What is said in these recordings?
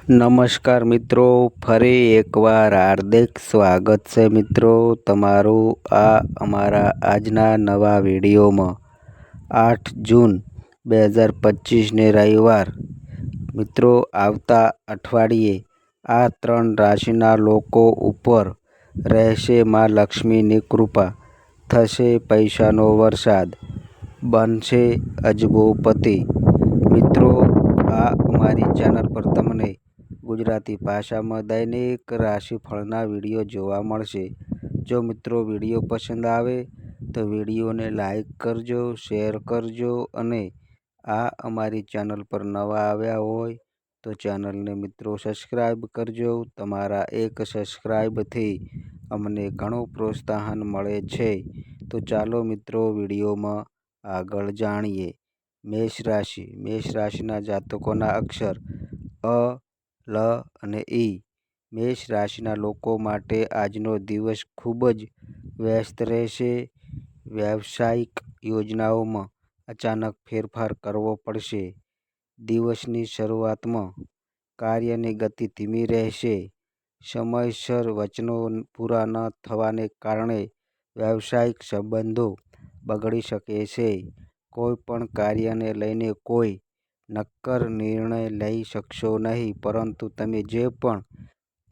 નમસ્કાર મિત્રો, ફરી એકવાર હાર્દિક સ્વાગત છે મિત્રો તમારું આ અમારા આજના નવા વિડીયોમાં। 8 જૂન 2025ને રવિવાર મિત્રો, આવતા અઠવાડિયે આ 3 રાશિના લોકો ઉપર રહેશે માં લક્ષ્મીની કૃપા, થશે પૈસાનો વરસાદ, બનશે અજબોપતિ। મિત્રો, આ અમારી ચેનલ પર તમને ગુજરાતી ભાષામાં દૈનિક રાશિફળના વિડીયો જોવા મળશે। જો મિત્રો વિડીયો પસંદ આવે તો વિડીયોને લાઈક કરજો, શેર કરજો અને આ અમારી ચેનલ પર નવા આવ્યા હોય તો ચેનલને મિત્રો સબસ્ક્રાઈબ કરજો। તમારા એક સબસ્ક્રાઈબથી અમને ઘણું પ્રોત્સાહન મળે છે। તો ચાલો મિત્રો વિડીયોમાં આગળ જાણીએ। મેષ રાશિ। મેષ રાશિના જાતકોના અક્ષર અ, લ અને ઈ। મેષ રાશિના લોકો માટે આજનો દિવસ ખૂબ જ વ્યસ્ત રહેશે। વ્યવસાયિક યોજનાઓમાં અચાનક ફેરફાર કરવો પડશે। દિવસની શરૂઆતમાં કાર્યની ગતિ ધીમી રહેશે। સમયસર વચનો પૂરા ન થવાને કારણે વ્યવસાયિક સંબંધો બગડી શકે છે। કોઈ પણ કાર્યને લઈને કોઈ નક્કર નિર્ણય લઈ શકશો નહીં, પરંતુ તમે જે પણ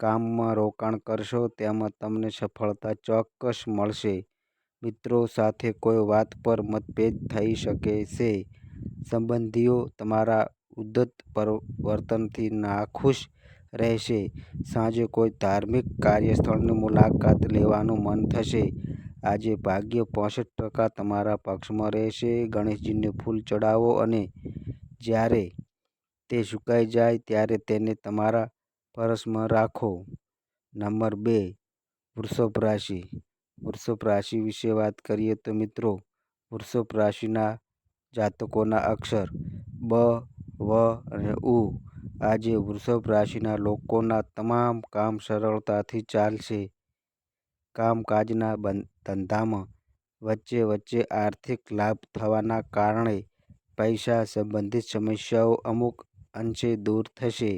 કામમાં રોકાણ કરશો તેમાં તમને સફળતા ચોક્કસ મળશે। મિત્રો સાથે કોઈ વાત પર મતભેદ થઈ શકે છે। સંબંધીઓ તમારા ઉદ્ધત વર્તનથી નાખુશ રહેશે। સાંજે કોઈ ધાર્મિક કાર્યસ્થળની મુલાકાત લેવાનું મન થશે। આજે ભાગ્ય 65% તમારા પક્ષમાં રહેશે। ગણેશજીને ફૂલ ચડાવો અને જ્યારે તે સુકાઈ જાય ત્યારે તેને તમારા પર્સમાં રાખો। નંબર 2, વૃષભ રાશિ। વૃષભ રાશિ વિશે વાત કરીએ તો મિત્રો, વૃષભ રાશિના જાતકોના અક્ષર બ, વ અને ઉ। આજે વૃષભ રાશિના લોકોના તમામ કામ સરળતાથી ચાલશે। કામકાજના ધંધામાં વચ્ચે વચ્ચે આર્થિક લાભ થવાના કારણે પૈસા સંબંધિત સમસ્યાઓ અમુક અંશે દૂર થશે।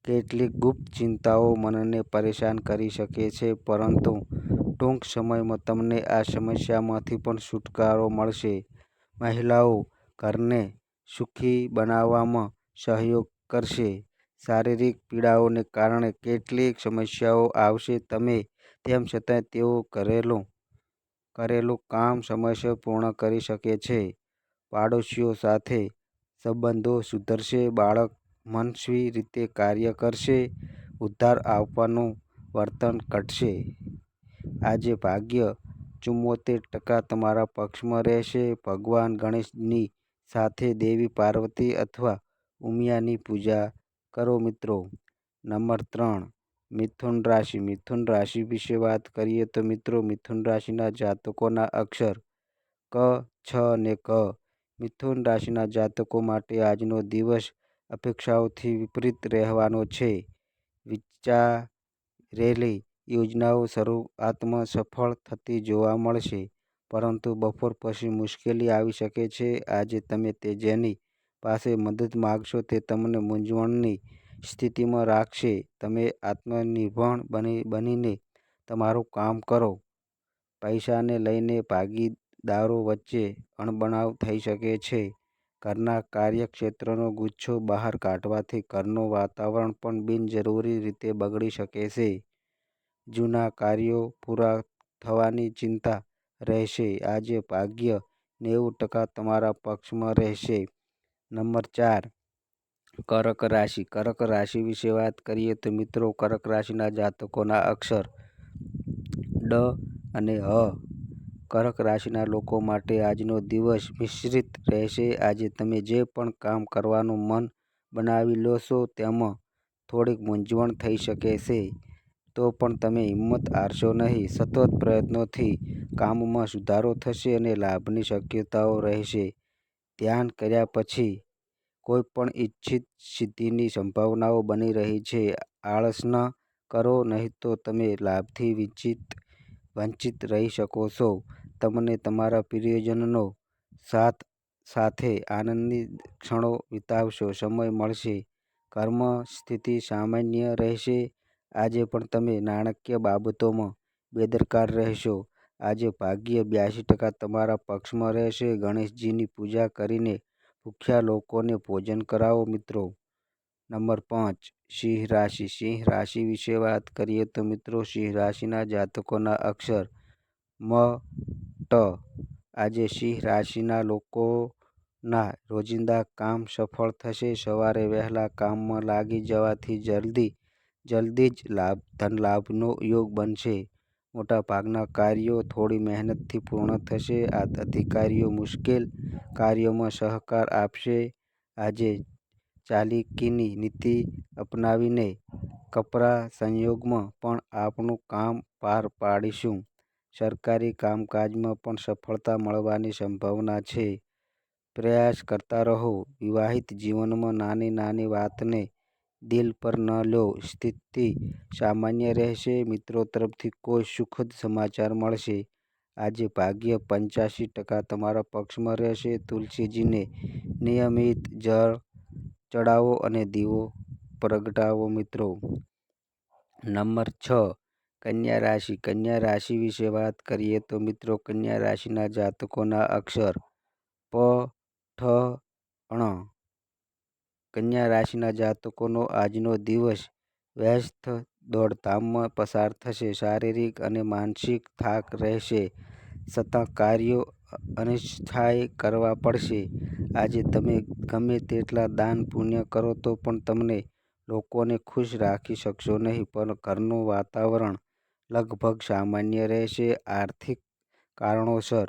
કેટલીક ગુપ્ત ચિંતાઓ મનને પરેશાન કરી શકે છે, પરંતુ ટૂંક સમયમાં તમને આ સમસ્યામાંથી પણ છુટકારો મળશે। મહિલાઓ ઘરને સુખી બનાવવામાં સહયોગ કરશે। શારીરિક પીડાઓને કારણે કેટલીક સમસ્યાઓ આવશે, તેમ છતાં તેઓ કરેલું કામ સમયસર પૂર્ણ કરી શકે છે। પાડોશીઓ સાથે સંબંધો સુધરશે। બાળક મનસ્વી રીતે કાર્ય કરશે। ઉધાર આપવાનું વર્તન ઘટશે। આજે ભાગ્ય 74% તમારા પક્ષમાં રહેશે। ભગવાન ગણેશની સાથે દેવી પાર્વતી અથવા ઉમિયાની પૂજા કરો મિત્રો। નંબર 3, મિથુન રાશિ। મિથુન રાશિ વિશે વાત કરીએ તો મિત્રો, મિથુન રાશિના જાતકોના અક્ષર ક, છ અને ક। મિથુન રાશિના જાતકો માટે આજનો દિવસ અપેક્ષાઓથી વિપરીત રહેવાનો છે। વિચારેલી યોજનાઓ શરૂઆતમાં સફળ થતી જોવા મળશે, પરંતુ બપોર પછી મુશ્કેલી આવી શકે છે। આજે તમે જેની પાસે મદદ માંગશો તે તમને મૂંઝવણની સ્થિતિમાં રાખશે। તમે આત્મનિર્ભર બનીને તમારું કામ કરો। પૈસાને લઈને ભાગીદારો વચ્ચે અણબનાવ થઈ શકે છે। ઘરના કાર્યક્ષેત્રનો ગુસ્સો બહાર કાઢવાથી ઘરનું વાતાવરણ પણ બિનજરૂરી રીતે બગડી શકે છે। જૂના કાર્યો પૂરા થવાની ચિંતા રહેશે। આજે ભાગ્ય 90% તમારા પક્ષમાં રહેશે। નંબર 4, કર્ક રાશિ। કર્ક રાશિ વિશે વાત કરીએ તો મિત્રો, કર્ક રાશિના જાતકોના અક્ષર ડ અને હ। કર્ક રાશિના લોકો માટે આજનો દિવસ મિશ્રિત રહેશે। આજે તમે જે પણ કામ કરવાનું મન બનાવી લેશો તેમાં થોડીક મૂંઝવણ થઈ શકે છે, તો પણ તમે હિંમત હારશો નહીં। સતત પ્રયત્નોથી કામમાં સુધારો થશે અને લાભની શક્યતાઓ રહેશે। ધ્યાન કર્યા પછી કોઈ પણ ઇચ્છિત સિદ્ધિની સંભાવનાઓ બની રહી છે। આળસ ન કરો, નહીં તો તમે લાભથી વંચિત રહી શકો છો। તમને તમારા પ્રિયજનોનો સાથે આનંદની ક્ષણો વિતાવવાનો સમય મળશે। કર્મ સ્થિતિ સામાન્ય રહેશે. આજે પણ તમે નાણાકીય બાબતોમાં બેદરકાર રહેશો. આજે ભાગ્ય 82% તમારા પક્ષમાં રહેશે. ગણેશજીની પૂજા કરીને ભૂખ્યા લોકોને ભોજન કરાવો મિત્રો. નંબર 5, સિંહ રાશિ. સિંહ રાશિ વિશે વાત કરીએ તો મિત્રો, સિંહ રાશિના જાતકોના અક્ષર મ, ટ. આજે સિંહ રાશિના લોકોના રોજિંદા કામ સફળ થશે. સવારે વહેલા કામમાં લાગી જવાથી જલ્દી જ ધન લાભનો યોગ બનશે. મોટાભાગના કાર્યો થોડી મહેનતથી પૂર્ણ થશે. આ અધિકારીઓ મુશ્કેલ કાર્યોમાં સહકાર આપશે. આજે ચાલાકીની નીતિ અપનાવીને કપરા સંજોગોમાં પણ આપણું કામ પાર પાડીશું. સરકારી કામકાજમાં પણ સફળતા મળવાની સંભાવના છે. પ્રયાસ કરતા રહો. વિવાહિત જીવનમાં નાની નાની વાતને દિલ પર ન લો. સ્થિતિ સામાન્ય રહેશે. મિત્રો તરફથી કોઈ સુખદ સમાચાર મળશે. આજે ભાગ્ય 85% તમારા પક્ષમાં રહેશે. તુલસીજીને નિયમિત જળ ચડાવો અને દીવો પ્રગટાવો મિત્રો. નંબર 6, કન્યા રાશિ. કન્યા રાશિ વિશે વાત કરીએ તો મિત્રો, કન્યા રાશિના જાતકોના અક્ષર પ, ઠ, ણ. કન્યા રાશિના જાતકોનો આજનો દિવસ વ્યસ્ત દોડધામમાં પસાર થશે. શારીરિક અને માનસિક થાક રહેશે. છતાં કાર્યો અનિચ્છાએ કરવા પડશે. આજે તમે ગમે તેટલા દાન પુણ્ય કરો તો પણ તમને લોકોને ખુશ રાખી શકશો નહીં. પણ ઘરનું વાતાવરણ લગભગ સામાન્ય રહેશે. આર્થિક કારણોસર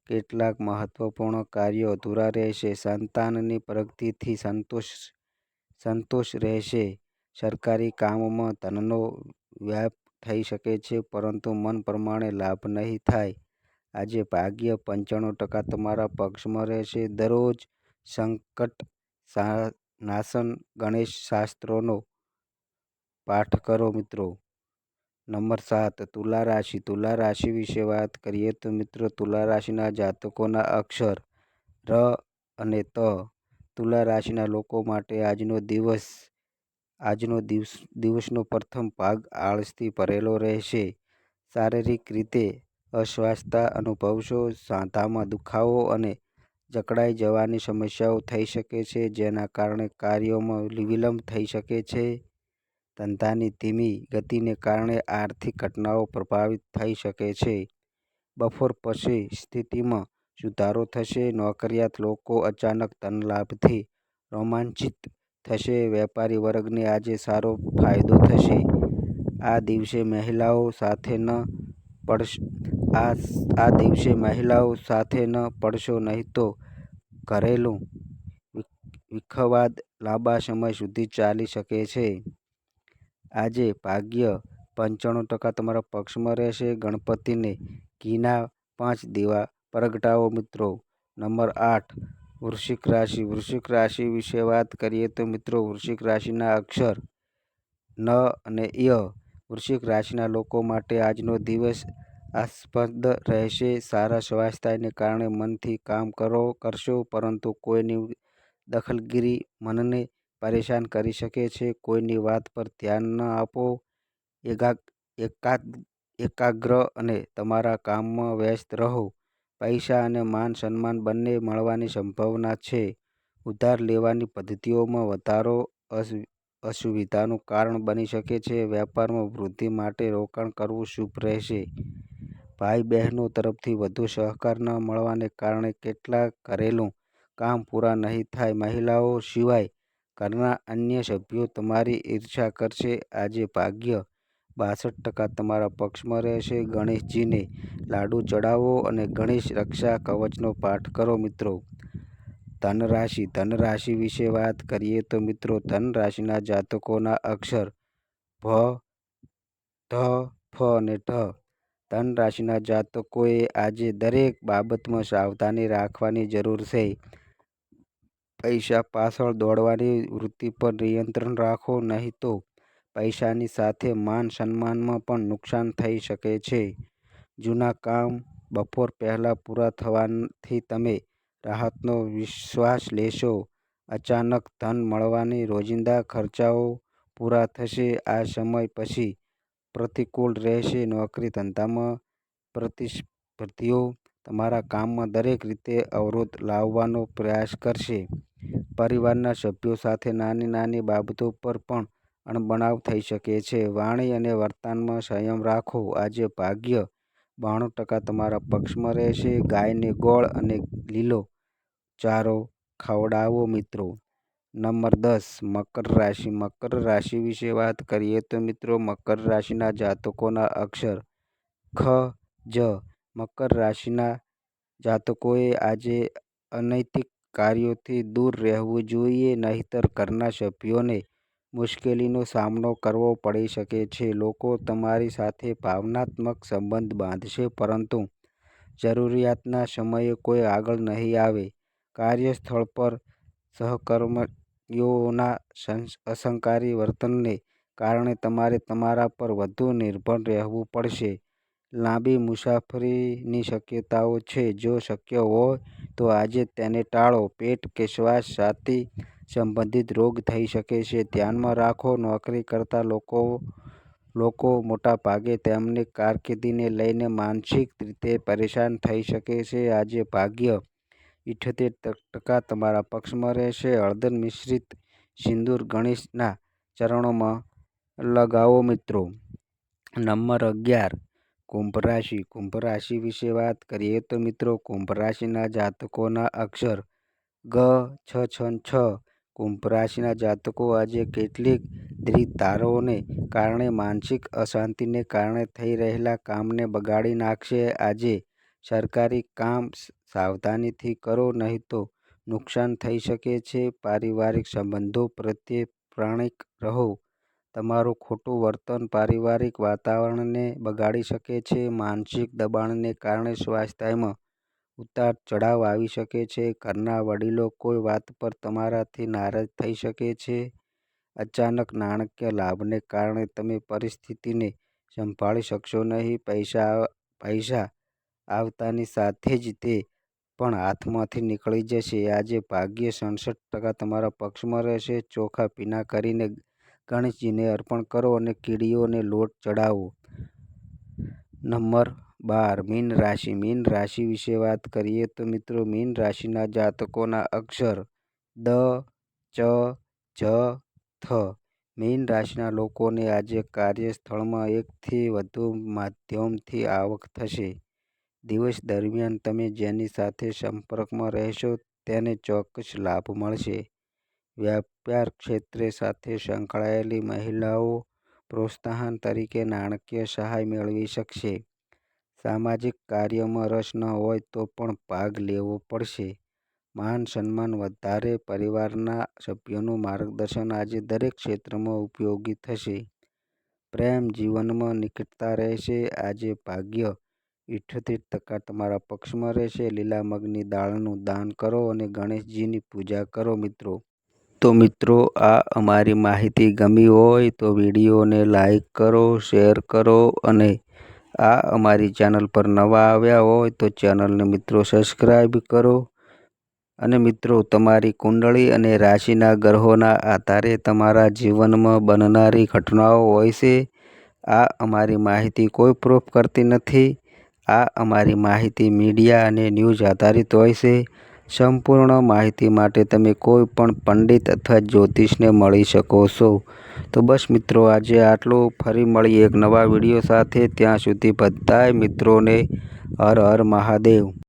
કેટલાક મહત્વપૂર્ણ કાર્યો અધૂરા રહેશે. સંતાનની પ્રગતિથી સંતોષ રહેશે. સરકારી કામમાં ધનનો વ્યાપ થઈ શકે છે, પરંતુ મન પ્રમાણે લાભ નહીં થાય. આજે ભાગ્ય 95% તમારા પક્ષમાં રહેશે. દરરોજ સંકટ નાશન ગણેશ શાસ્ત્રોનો પાઠ કરો મિત્રો. નંબર 7, તુલા રાશિ. તુલા રાશિ વિશે વાત કરીએ તો મિત્રો, તુલા રાશિના જાતકોના અક્ષર ર અને ત. તુલા રાશિના લોકો માટે દિવસનો પ્રથમ ભાગ આળસથી ભરેલો રહેશે. શારીરિક રીતે અસ્વસ્થતા અનુભવશો. સાંધામાં દુખાવો અને જકડાઈ જવાની સમસ્યાઓ થઈ શકે છે, જેના કારણે કાર્યોમાં વિલંબ થઈ શકે છે. ધંધાની ધીમી ગતિને કારણે આર્થિક ઘટનાઓ પ્રભાવિત થઈ શકે છે. બપોર પછી સ્થિતિમાં સુધારો થશે. નોકરિયાત લોકો અચાનક ધન લાભથી રોમાંચિત થશે. વેપારી વર્ગને આજે સારો ફાયદો થશે. આ દિવસે મહિલાઓ સાથે ન પડશો, નહીં તો ઘરેલું વિખવાદ લાંબા સમય સુધી ચાલી શકે છે. આજે ભાગ્ય 95% તમારા પક્ષમાં રહેશે. ગણપતિને ઘીના 5 દીવા પ્રગટાવો મિત્રો. નંબર 8, વૃશ્ચિક રાશિ. વૃશ્ચિક રાશિ વિશે વાત કરીએ તો મિત્રો, વૃશ્ચિક રાશિના અક્ષર ન અને ય. વૃશ્ચિક રાશિના લોકો માટે આજનો દિવસ આશાસ્પદ રહેશે. સારા સ્વાસ્થ્યને કારણે મનથી કામ કરશો, પરંતુ કોઈની દખલગીરી મનને પરેશાન કરી શકે છે. કોઈની વાત પર ધ્યાન ન આપો. એકાગ્ર અને તમારા કામમાં વ્યસ્ત રહો. પૈસા અને માન સન્માન બંને મળવાની સંભાવના છે. ઉધાર લેવાની પદ્ધતિઓમાં વધારો અસુવિધાનું કારણ બની શકે છે. વેપારમાં વૃદ્ધિ માટે રોકાણ કરવું શુભ રહેશે. ભાઈ બહેનો તરફથી વધુ સહકાર ન મળવાને કારણે કેટલાક ઘરેલું કામ પૂરા નહીં થાય. મહિલાઓ સિવાય ઘરના અન્ય સભ્યો તમારી ઈર્ષ્યા કરશે. આજે ભાગ્ય 62% તમારા પક્ષમાં રહેશે. ગણેશજીને લાડુ ચડાવો અને ગણેશ રક્ષા કવચનો પાઠ કરો મિત્રો. ધન રાશિ. ધન રાશિ વિશે વાત કરીએ તો મિત્રો, ધન રાશિના જાતકોના અક્ષર ભ, ધ, ફ અને ઢ. ધન રાશિના જાતકોએ આજે દરેક બાબતમાં સાવધાની રાખવાની જરૂર છે. પૈસા પાછળ દોડવાની વૃત્તિ પર નિયંત્રણ રાખો, નહીં તો પૈસાની સાથે માન સન્માનમાં પણ નુકસાન થઈ શકે છે. જૂના કામ બપોર પહેલા પૂરા થવાથી તમે રાહતનો શ્વાસ લેશો. અચાનક ધન મળવાની, રોજિંદા ખર્ચાઓ પૂરા થશે. આ સમય પછી પ્રતિકૂળ રહેશે. નોકરી ધંધામાં પ્રતિસ્પર્ધીઓ તમારા કામમાં દરેક રીતે અવરોધ લાવવાનો પ્રયાસ કરશે. પરિવારના સભ્યો સાથે નાની નાની બાબતો પર પણ અણબનાવ થઈ શકે છે. વાણી અને વર્તનમાં સંયમ રાખો. આજે ભાગ્ય 92% તમારા પક્ષમાં રહેશે. ગાયને ગોળ અને લીલો ચારો ખવડાવો મિત્રો. નંબર 10, મકર રાશિ. મકર રાશિ વિશે વાત કરીએ તો મિત્રો, મકર રાશિના જાતકોના અક્ષર ખ, જ. મકર રાશિના જાતકોએ આજે અનૈતિક કાર્યોથી દૂર રહેવું જોઈએ, નહીંતર ઘરના સભ્યોને મુશ્કેલીનો સામનો કરવો પડી શકે છે. લોકો તમારી સાથે ભાવનાત્મક સંબંધ બાંધશે, પરંતુ જરૂરિયાતના સમયે કોઈ આગળ નહીં આવે. કાર્યસ્થળ પર સહકર્મીઓના અસહકારી વર્તનને કારણે તમારે તમારા પર વધુ નિર્ભર રહેવું પડશે. લાંબી મુસાફરીની શક્યતાઓ છે. જો શક્ય હોય તો આજે તેને ટાળો. પેટ કે શ્વાસ છાતી સંબંધિત રોગ થઈ શકે છે. ધ્યાનમાં રાખો, નોકરી કરતા લોકો મોટાભાગે તેમની કારકિર્દીને લઈને માનસિક રીતે પરેશાન થઈ શકે છે. આજે ભાગ્ય 78% તમારા પક્ષમાં રહેશે. હળદર મિશ્રિત સિંદૂર ગણેશના ચરણોમાં લગાવો મિત્રો. નંબર 11, કુંભ રાશિ. કુંભ રાશિ વિશે વાત કરીએ તો મિત્રો, કુંભ રાશિના જાતકોના અક્ષર ગ, છ, છ, છ. કુંભ રાશિના જાતકો આજે કેટલીક દ્વિધાઓને કારણે માનસિક અશાંતિને કારણે થઈ રહેલા કામને બગાડી નાખશે. આજે સરકારી કામ સાવધાનીથી કરો, નહીં તો નુકસાન થઈ શકે છે. પારિવારિક સંબંધો પ્રત્યે પ્રામાણિક રહો. તમારું ખોટું વર્તન પારિવારિક વાતાવરણને બગાડી શકે છે. માનસિક દબાણને કારણે સ્વાસ્થ્યમાં ઉતાર ચઢાવ આવી શકે છે. ઘરના વડીલો કોઈ વાત પર તમારાથી નારાજ થઈ શકે છે. અચાનક નાણાકીય લાભને કારણે તમે પરિસ્થિતિને સંભાળી શકશો નહીં. પૈસા આવતાની સાથે જ તે પણ હાથમાંથી નીકળી જશે. આજે ભાગ્ય 67% તમારા પક્ષમાં રહેશે. ચોખા ભીના કરીને ગણેશજીને અર્પણ કરો અને કીડીઓને લોટ ચડાવો. નંબર 12, મીન રાશિ. મીન રાશિ વિશે વાત કરીએ તો મિત્રો, મીન રાશિના જાતકોના અક્ષર દ, ચ, જ, થ. મીન રાશિના લોકોને આજે કાર્યસ્થળમાં એકથી વધુ માધ્યમથી આવક થશે. દિવસ દરમિયાન તમે જેની સાથે સંપર્કમાં રહેશો તેને ચોક્કસ લાભ મળશે. વ્યાપાર ક્ષેત્ર સાથે સંકળાયેલી મહિલાઓ પ્રોત્સાહન તરીકે નાણાકીય સહાય મેળવી શકશે. સામાજિક કાર્યમાં રસ ન હોય તો પણ ભાગ લેવો પડશે. માન સન્માન વધારે. પરિવારના સભ્યોનું માર્ગદર્શન આજે દરેક ક્ષેત્રમાં ઉપયોગી થશે. પ્રેમ જીવનમાં નિકટતા રહેશે. આજે ભાગ્ય 78% તમારા પક્ષમાં રહેશે. લીલા મગની દાળનું દાન કરો અને ગણેશજીની પૂજા કરો મિત્રો. તો મિત્રો, આ અમારી માહિતી ગમી હોય તો વિડીયોને લાઈક કરો, શેર કરો અને આ અમારી ચેનલ પર નવા આવ્યા હોય તો ચેનલને મિત્રો સબસ્ક્રાઈબ કરો. અને મિત્રો, તમારી કુંડળી અને રાશિના ગ્રહોના આધારે તમારા જીવનમાં બનનારી ઘટનાઓ હોય છે. આ અમારી માહિતી કોઈ પ્રૂફ કરતી નથી. આ અમારી માહિતી મીડિયા અને ન્યૂઝ આધારિત હોય છે. સંપૂર્ણ માહિતી માટે તમે કોઈ પણ પંડિત અથવા જ્યોતિષને મળી શકો છો. તો બસ મિત્રો, આજે આટલું. ફરી મળીએ એક નવા વિડીયો સાથે. ત્યાં સુધી બધાય મિત્રોને હર હર મહાદેવ.